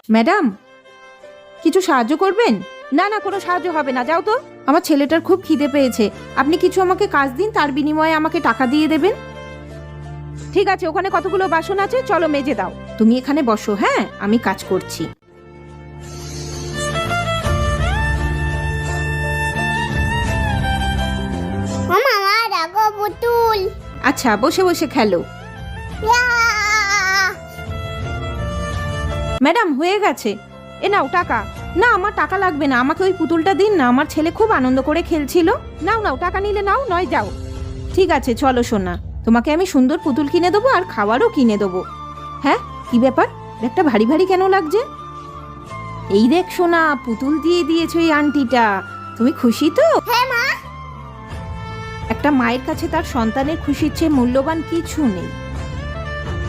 Madam, কিছু সাহায্য করবেন? না না, কোনো সাহায্য হবে না, যাও তো। আমার ছেলেটার খুব খিদে পেয়েছে, আপনি কিছু আমাকে কাজ দিন, তার বিনিময়ে আমাকে টাকা দিয়ে দেবেন। ঠিক আছে, ওখানে কতগুলো বাসন আছে, চলো মেজে দাও। তুমি এখানে বসো, হ্যাঁ, আমি কাজ করছি। মামা রাগো পুতুল। আচ্ছা, বসে বসে খেলো। ম্যাডাম, হয়ে গেছে, এ নাও টাকা। না, আমার টাকা লাগবে না, আমাকে ওই পুতুলটা দিন না, আমার ছেলে খুব আনন্দ করে খেলছিল। নাও নাও, টাকা নিলে নাও, নয় যাও। ঠিক আছে, চলো সোনা, তোমাকে আমি সুন্দর পুতুল কিনে দেবো আর খাবারও কিনে দেবো। হ্যাঁ, কি ব্যাপার, ব্যাগটা ভারী ভারী কেন লাগছে? এই দেখ সোনা, পুতুল দিয়ে দিয়েছো এই আন্টিটা, তুমি খুশি তো? হ্যাঁ মা। একটা মায়ের কাছে তার সন্তানের খুশির চেয়ে মূল্যবান কিছু নেই।